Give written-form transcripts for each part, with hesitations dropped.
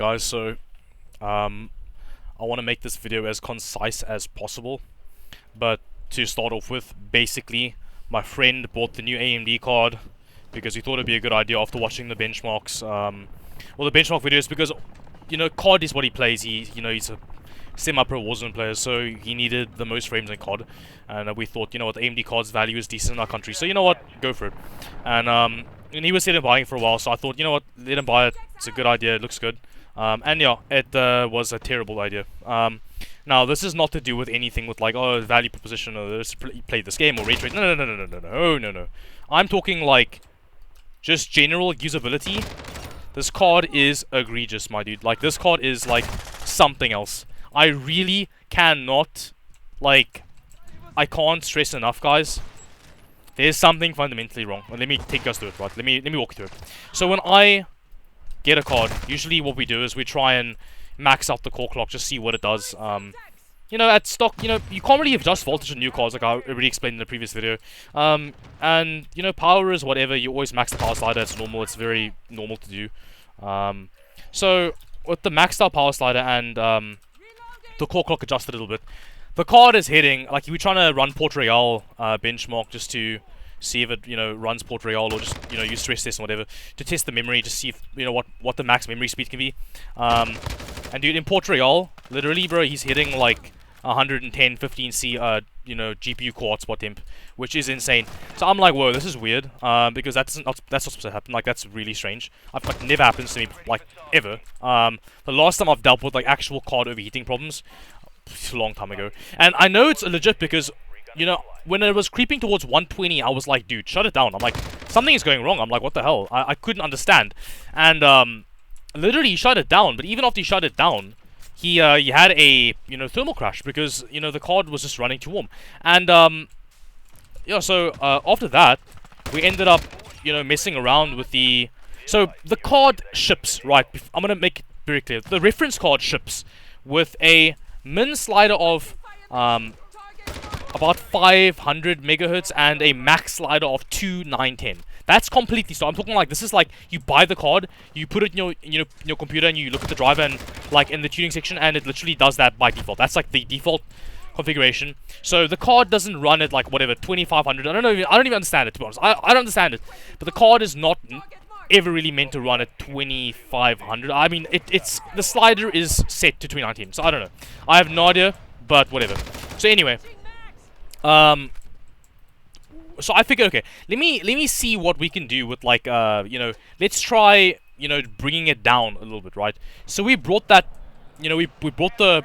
Guys, so I want to make this video as concise as possible, but to start off with, basically my friend bought the new AMD card because he thought it'd be a good idea after watching the benchmarks, the benchmark videos, because COD is what he plays. He's a semi-pro Warzone player, so he needed the most frames in COD, and we thought, the AMD card's value is decent in our country, so you know what, go for it. And he was sitting buying for a while, so I thought, let him buy it. It's a good idea. It looks good. And yeah, it was a terrible idea. Now, this is not to do with anything with like, oh, value proposition, or let's play this game, or ray trade. No. I'm talking like just general usability. This card is egregious, my dude. Like, this card is like something else. I really cannot, like, I can't stress enough, guys. There's something fundamentally wrong. Well, let me take us through it, right? Let me walk you through it. So when I get a card, usually what we do is we try and max out the core clock, just see what it does. At stock, you can't really adjust voltage on new cards, like I already explained in the previous video. And power is whatever. You always max the power slider. It's normal. It's very normal to do. So with the maxed out power slider and the core clock adjusted a little bit, the card is hitting, like, we're trying to run Port Royale benchmark just to see if it, runs Port Royale, or just, use stress test and whatever to test the memory, just see if, what the max memory speed can be. And dude, in Port Royale, literally, bro, he's hitting like 110, 15C, GPU core hotspot temp, which is insane. So I'm like, whoa, this is weird, because that's not supposed to happen. Like, that's really strange. Like, never happens to me, like, ever. The last time I've dealt with like actual card overheating problems, a long time ago. And I know it's legit because, when it was creeping towards 120, I was like, dude, shut it down. I'm like, something is going wrong. I'm like, what the hell? I couldn't understand. And literally he shut it down. But even after he shut it down, he had a thermal crash because the card was just running too warm. And so after that, we ended up messing around with the card ships, right? I'm gonna make it very clear. The reference card ships with a min slider of about 500 megahertz and a max slider of 2910. That's completely so. I'm talking like, this is like, you buy the card, you put it in your computer, and you look at the driver and like in the tuning section, and it literally does that by default. That's like the default configuration. So the card doesn't run at like whatever 2500. I don't even understand it, to be honest. I don't understand it. But the card is not ever really meant to run at 2500. I mean, it's the slider is set to 2019, so I don't know. I have no idea, but whatever. So anyway, so I figured, okay, let me see what we can do with like let's try bringing it down a little bit, right? So we brought that, we brought the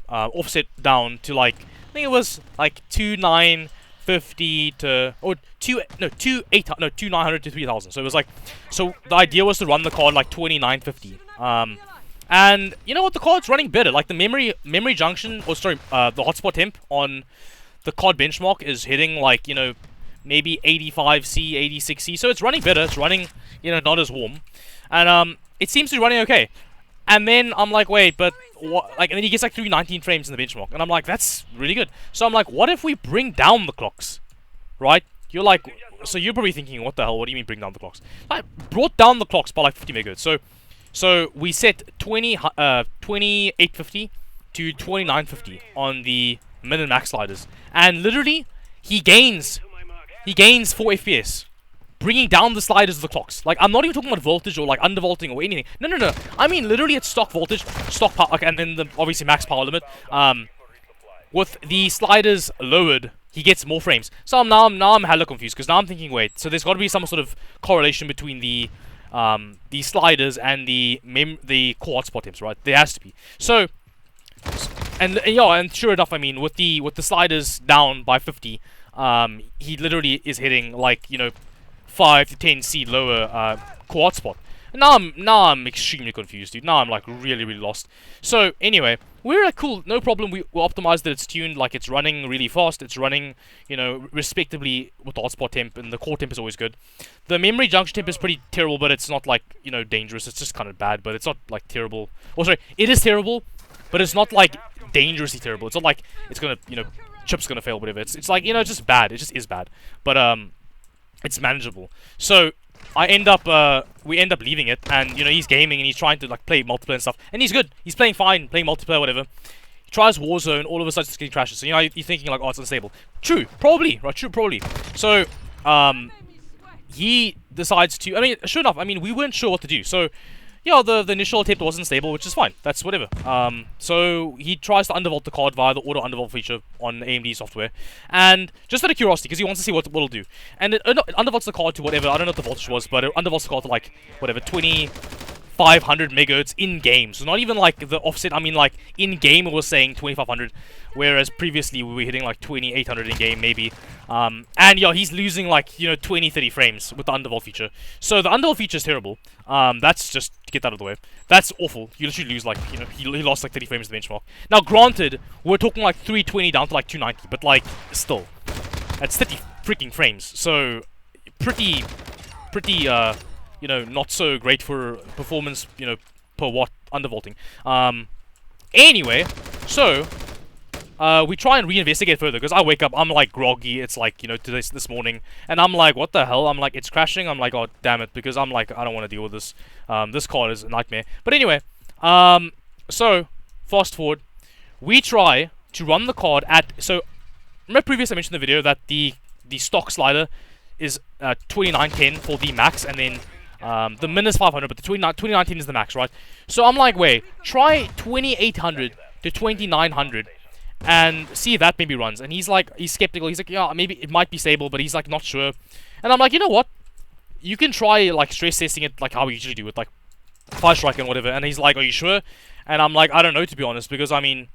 offset down to like, I think it was like 2950 to, or 2900 to 3000. So it was like, so the idea was to run the card like 2950. And you know what, the card's running better. Like the memory junction, or sorry, the hotspot temp on the card benchmark is hitting like, maybe 85C, 86C. So it's running better. It's running, not as warm. And it seems to be running okay. And then I'm like, wait, but what? Like, and then he gets like 319 frames in the benchmark, and I'm like, that's really good. So I'm like, what if we bring down the clocks, right? You're like, so you're probably thinking, what the hell? What do you mean bring down the clocks? I brought down the clocks by like 50 megahertz. So we set 2850 to 2950 on the min and max sliders, and literally he gains 4 FPS, bringing down the sliders of the clocks. Like, I'm not even talking about voltage or like undervolting or anything. No. I mean literally it's stock voltage, stock power, and then the obviously max power limit. With the sliders lowered, he gets more frames. So now I'm hella confused, because now I'm thinking, wait, so there's got to be some sort of correlation between the sliders and the core hotspot temps, right? There has to be. So, and sure enough, I mean, with the sliders down by 50, he literally is hitting like 5 to 10C lower core hotspot. And now I'm extremely confused, dude. Now I'm like really lost. So anyway, we're like, cool, no problem. We optimized that it's tuned, like it's running really fast. It's running, respectively with the hotspot temp, and the core temp is always good. The memory junction temp is pretty terrible, but it's not like dangerous. It's just kind of bad, but it's not like terrible. Oh, sorry, it is terrible, but it's not like dangerously terrible. It's not like it's gonna chip's gonna fail, whatever. It's like it's just bad. It just is bad, but it's manageable. So we end up leaving it, and you know he's gaming and he's trying to like play multiplayer and stuff, and he's good. He's playing fine, playing multiplayer, whatever. He tries Warzone, all of a sudden it's getting crashes. So you know you're thinking like, oh, it's unstable. True, probably, right? True, probably. So he decides to. I mean, sure enough. I mean, we weren't sure what to do. So yeah, the initial attempt wasn't stable, which is fine. That's whatever. So he tries to undervolt the card via the auto undervolt feature on AMD software, and just out of curiosity, because he wants to see what it'll do, and it undervolts the card to whatever. I don't know what the voltage was, but it undervolts the card to like whatever 2500 megahertz in game. So not even like the offset. I mean, like in game it was saying 2500, whereas previously we were hitting like 2800 in game maybe. And yeah, he's losing like 20-30 frames with the undervolt feature. So the undervolt feature is terrible. That's just to get that out of the way. That's awful. You literally lose like he lost like 30 frames to the benchmark. Now granted, we're talking like 320 down to like 290, but like still, that's 30 freaking frames. So pretty not so great for performance, per watt undervolting. Anyway, so we try and reinvestigate further, because I wake up, I'm like groggy, it's like, this morning, and I'm like, what the hell? I'm like, it's crashing. I'm like, oh damn it, because I'm like, I don't want to deal with this. This card is a nightmare. But anyway, so fast forward, we try to run the card at, so remember previously I mentioned in the video that the stock slider is 2910 for the max, and then the min is 500, but the 2910 is the max, right? So I'm like, wait, try 2800 to 2900 and see if that maybe runs. And he's like, he's skeptical. He's like, yeah, maybe it might be stable, but he's like not sure. And I'm like, you know what? You can try like stress testing it like how we usually do with like fire strike and whatever. And he's like, are you sure? And I'm like, I don't know, to be honest, because I mean,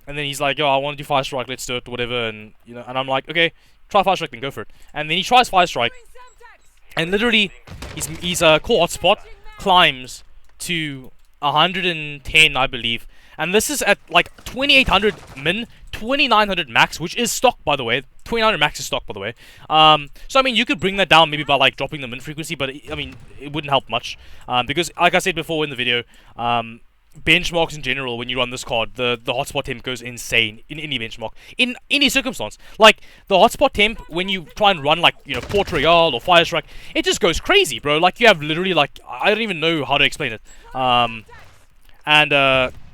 and then he's like, yo, I want to do fire strike, let's do it, whatever. And and I'm like, okay, try fire strike, then go for it. And then he tries fire strike, and literally his core hotspot climbs to 110, I believe. And this is at like 2800 min, 2900 max, which is stock, by the way. 2900 max is stock, by the way. So I mean, you could bring that down maybe by like dropping the min frequency, but I mean, it wouldn't help much, because like I said before in the video, benchmarks in general, when you run this card, the hotspot temp goes insane in any benchmark, in any circumstance. Like the hotspot temp, when you try and run like Port Royale or Fire Strike, it just goes crazy, bro. Like you have literally like, I don't even know how to explain it.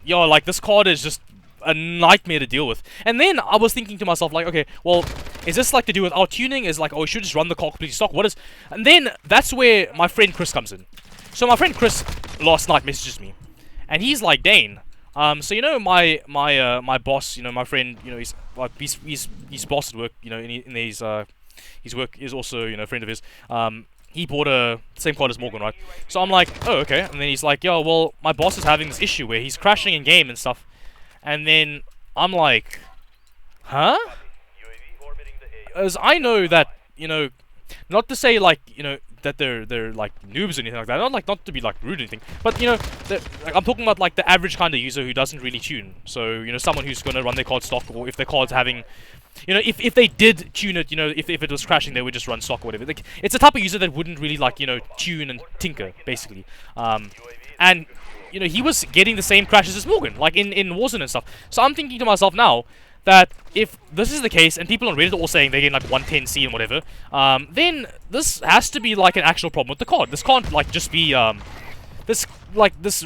Yo, like this card is just a nightmare to deal with. And then I was thinking to myself, like, okay, well, is this like to do with our tuning? Is like, oh, we should just run the card completely stock. What is? And then that's where my friend Chris comes in. So my friend Chris last night messages me, and he's like, Dane, so my boss, my friend, he's boss at work, in his work is also a friend of his. He bought the same card as Morgan, right? So I'm like, oh, okay. And then he's like, yo, well, my boss is having this issue where he's crashing in game and stuff. And then I'm like, huh? As I know that, not to say like, that they're like noobs or anything like that. Not to be like rude or anything, but like, I'm talking about like the average kind of user who doesn't really tune. So someone who's gonna run their card stock, or if their card's having, if they did tune it, if it was crashing, they would just run stock or whatever. Like, it's a type of user that wouldn't really like tune and tinker basically. And he was getting the same crashes as Morgan, like in Warzone and stuff. So I'm thinking to myself now that if this is the case, and people on Reddit are all saying they're getting like 110C and whatever, then this has to be like an actual problem with the card. This can't like just be this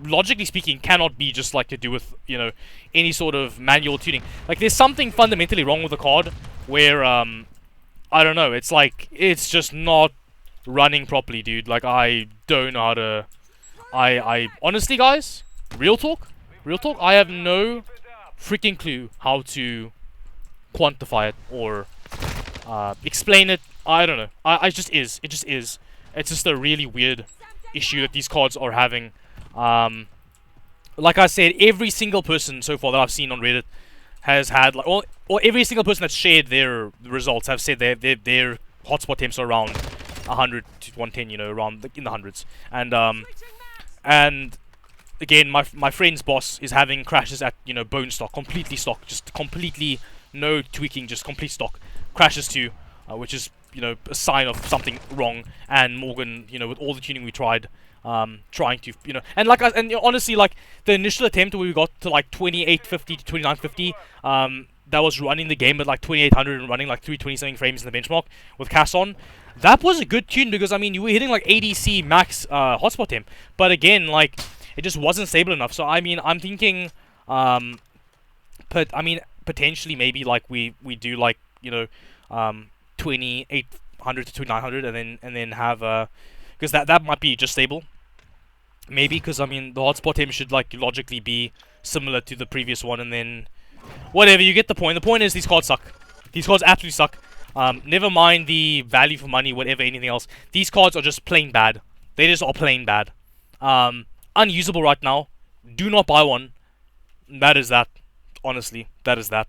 logically speaking cannot be just like to do with any sort of manual tuning. Like there's something fundamentally wrong with the card where I don't know, it's like it's just not running properly, dude. Like I don't know how to. I honestly, guys, real talk, I have no freaking clue how to quantify it or explain it. I don't know. It just is. It's just a really weird issue that these cards are having. Like I said, every single person so far that I've seen on Reddit has had like, or every single person that's shared their results have said their hotspot temps are around 100 to 110, around in the hundreds. And again, my friend's boss is having crashes at bone stock, completely stock, just completely no tweaking, just complete stock crashes too, which is a sign of something wrong. And Morgan, with all the tuning we tried, trying to and like honestly, like the initial attempt where we got to like 2850 to 2950, that was running the game at like 2800 and running like 320 something frames in the benchmark with CAS on, that was a good tune because I mean you were hitting like ADC max hotspot temp, but again like it just wasn't stable enough. So I mean I'm thinking, potentially maybe like we do like 2800 to 2900 and then have because that might be just stable. Maybe because I mean the hotspot temp should like logically be similar to the previous one, and then whatever, you get the point. The point is these cards suck. These cards absolutely suck. Never mind the value for money, whatever, anything else. These cards are just plain bad. They just are plain bad. Unusable right now. Do not buy one. That is that. Honestly, that is that.